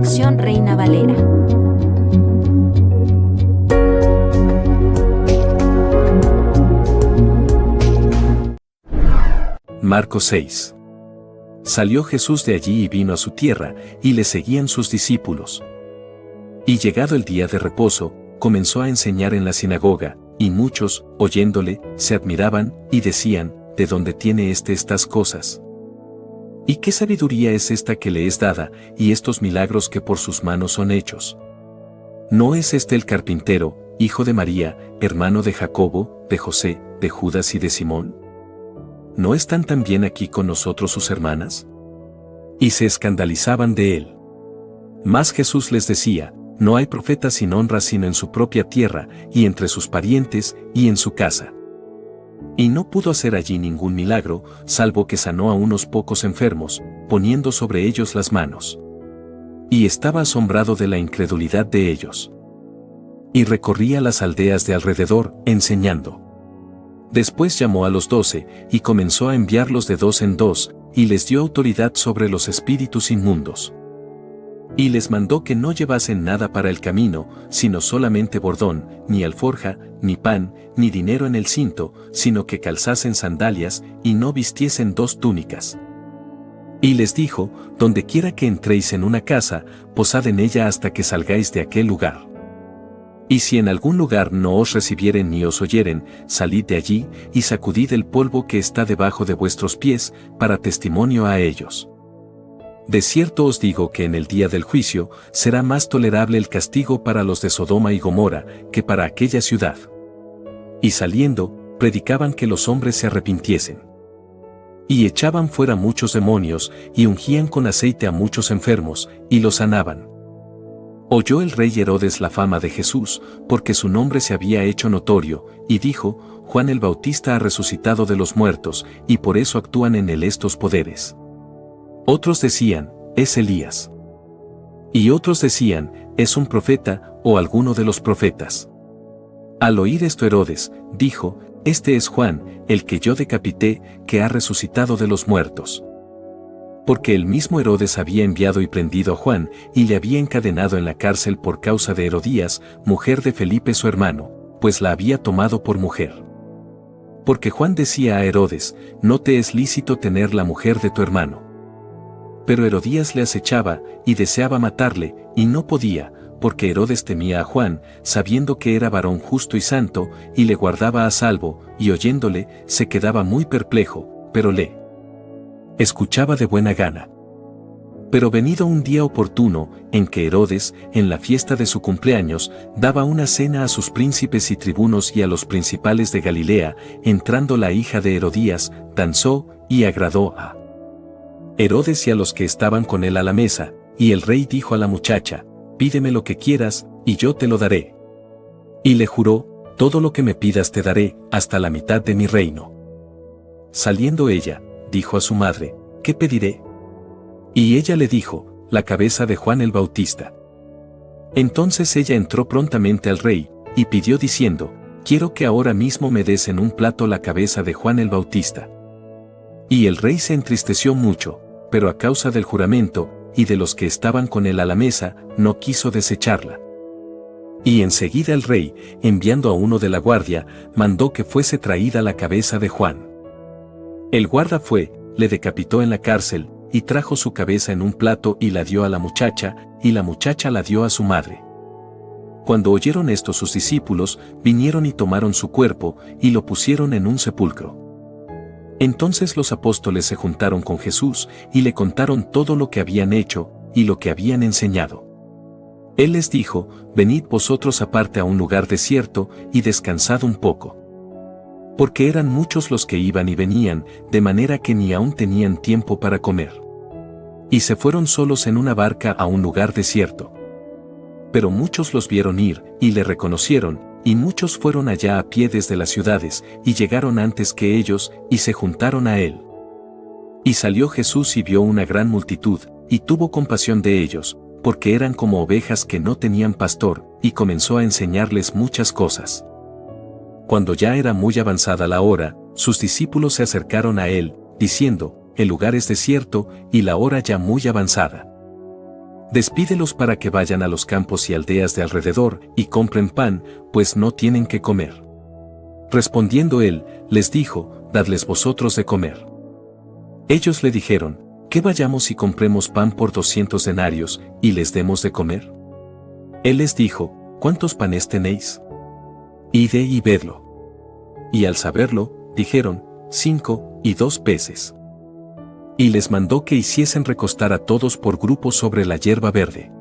Traducción Reina Valera. Marcos 6. Salió Jesús de allí y vino a su tierra, y le seguían sus discípulos. Y llegado el día de reposo, comenzó a enseñar en la sinagoga, y muchos, oyéndole, se admiraban, y decían, ¿de dónde tiene estas cosas? ¿Y qué sabiduría es esta que le es dada, y estos milagros que por sus manos son hechos? ¿No es este el carpintero, hijo de María, hermano de Jacobo, de José, de Judas y de Simón? ¿No están también aquí con nosotros sus hermanas? Y se escandalizaban de él. Mas Jesús les decía, no hay profeta sin honra sino en su propia tierra, y entre sus parientes, y en su casa. Y no pudo hacer allí ningún milagro, salvo que sanó a unos pocos enfermos, poniendo sobre ellos las manos. Y estaba asombrado de la incredulidad de ellos. Y recorría las aldeas de alrededor, enseñando. Después llamó a los 12, y comenzó a enviarlos de 2 en 2, y les dio autoridad sobre los espíritus inmundos. Y les mandó que no llevasen nada para el camino, sino solamente bordón, ni alforja, ni pan, ni dinero en el cinto, sino que calzasen sandalias, y no vistiesen 2 túnicas. Y les dijo, dondequiera que entréis en una casa, posad en ella hasta que salgáis de aquel lugar. Y si en algún lugar no os recibieren ni os oyeren, salid de allí, y sacudid el polvo que está debajo de vuestros pies, para testimonio a ellos. De cierto os digo que en el día del juicio, será más tolerable el castigo para los de Sodoma y Gomorra, que para aquella ciudad. Y saliendo, predicaban que los hombres se arrepintiesen. Y echaban fuera muchos demonios, y ungían con aceite a muchos enfermos, y los sanaban. Oyó el rey Herodes la fama de Jesús, porque su nombre se había hecho notorio, y dijo, Juan el Bautista ha resucitado de los muertos, y por eso actúan en él estos poderes. Otros decían, es Elías. Y otros decían, es un profeta, o alguno de los profetas. Al oír esto Herodes, dijo, este es Juan, el que yo decapité, que ha resucitado de los muertos. Porque el mismo Herodes había enviado y prendido a Juan, y le había encadenado en la cárcel por causa de Herodías, mujer de Felipe su hermano, pues la había tomado por mujer. Porque Juan decía a Herodes, no te es lícito tener la mujer de tu hermano. Pero Herodías le acechaba, y deseaba matarle, y no podía, porque Herodes temía a Juan, sabiendo que era varón justo y santo, y le guardaba a salvo, y oyéndole, se quedaba muy perplejo, pero le escuchaba de buena gana. Pero venido un día oportuno, en que Herodes, en la fiesta de su cumpleaños, daba una cena a sus príncipes y tribunos y a los principales de Galilea, entrando la hija de Herodías, danzó, y agradó a Herodes y a los que estaban con él a la mesa, y el rey dijo a la muchacha, pídeme lo que quieras, y yo te lo daré. Y le juró, todo lo que me pidas te daré, hasta la mitad de mi reino. Saliendo ella, dijo a su madre, ¿qué pediré? Y ella le dijo, la cabeza de Juan el Bautista. Entonces ella entró prontamente al rey, y pidió diciendo, quiero que ahora mismo me des en un plato la cabeza de Juan el Bautista. Y el rey se entristeció mucho, pero a causa del juramento, y de los que estaban con él a la mesa, no quiso desecharla. Y enseguida el rey, enviando a uno de la guardia, mandó que fuese traída la cabeza de Juan. El guarda fue, le decapitó en la cárcel, y trajo su cabeza en un plato y la dio a la muchacha, y la muchacha la dio a su madre. Cuando oyeron esto sus discípulos, vinieron y tomaron su cuerpo, y lo pusieron en un sepulcro. Entonces los apóstoles se juntaron con Jesús, y le contaron todo lo que habían hecho, y lo que habían enseñado. Él les dijo, venid vosotros aparte a un lugar desierto, y descansad un poco. Porque eran muchos los que iban y venían, de manera que ni aún tenían tiempo para comer. Y se fueron solos en una barca a un lugar desierto. Pero muchos los vieron ir, y le reconocieron, y muchos fueron allá a pie desde las ciudades, y llegaron antes que ellos, y se juntaron a él. Y salió Jesús y vio una gran multitud, y tuvo compasión de ellos, porque eran como ovejas que no tenían pastor, y comenzó a enseñarles muchas cosas. Cuando ya era muy avanzada la hora, sus discípulos se acercaron a él, diciendo, el lugar es desierto, y la hora ya muy avanzada. Despídelos para que vayan a los campos y aldeas de alrededor y compren pan, pues no tienen que comer. Respondiendo él, les dijo, dadles vosotros de comer. Ellos le dijeron, que vayamos y compremos pan por 200 denarios, y les demos de comer. Él les dijo, ¿cuántos panes tenéis? Id y vedlo. Y al saberlo, dijeron, 5 y 2 peces. Y les mandó que hiciesen recostar a todos por grupos sobre la hierba verde.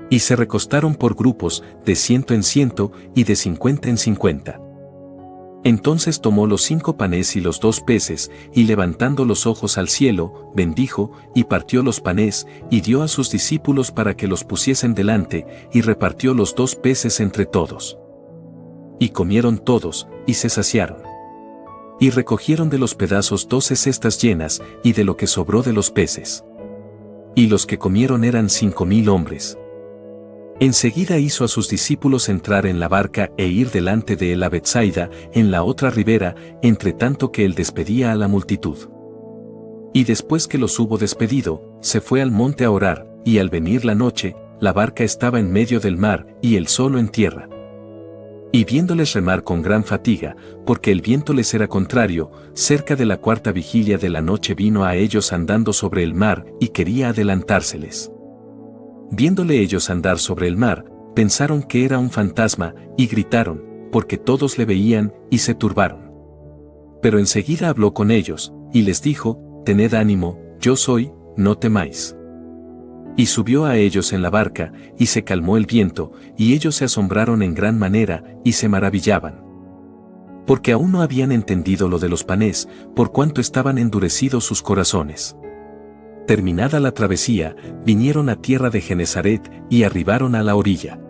Y se recostaron por grupos, de 100 en 100, y de 50 en 50. Entonces tomó los 5 panes y los 2 peces, y levantando los ojos al cielo, bendijo, y partió los panes, y dio a sus discípulos para que los pusiesen delante, y repartió los 2 peces entre todos. Y comieron todos, y se saciaron. Y recogieron de los pedazos 12 cestas llenas, y de lo que sobró de los peces. Y los que comieron eran 5000 hombres. Enseguida hizo a sus discípulos entrar en la barca e ir delante de él a Betsaida, en la otra ribera, entre tanto que él despedía a la multitud. Y después que los hubo despedido, se fue al monte a orar, y al venir la noche, la barca estaba en medio del mar, y él solo en tierra. Y viéndoles remar con gran fatiga, porque el viento les era contrario, cerca de la 4ª vigilia de la noche vino a ellos andando sobre el mar, y quería adelantárseles. Viéndole ellos andar sobre el mar, pensaron que era un fantasma, y gritaron, porque todos le veían, y se turbaron. Pero enseguida habló con ellos, y les dijo, tened ánimo, yo soy, no temáis. Y subió a ellos en la barca, y se calmó el viento, y ellos se asombraron en gran manera, y se maravillaban. Porque aún no habían entendido lo de los panes, por cuanto estaban endurecidos sus corazones. Terminada la travesía, vinieron a tierra de Genesaret, y arribaron a la orilla.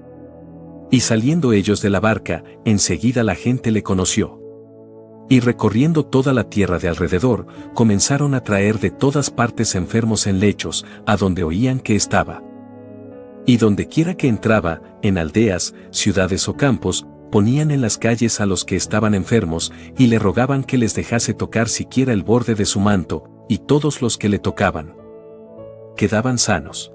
Y saliendo ellos de la barca, enseguida la gente le conoció. Y recorriendo toda la tierra de alrededor, comenzaron a traer de todas partes enfermos en lechos, a donde oían que estaba. Y dondequiera que entraba, en aldeas, ciudades o campos, ponían en las calles a los que estaban enfermos, y le rogaban que les dejase tocar siquiera el borde de su manto, y todos los que le tocaban quedaban sanos.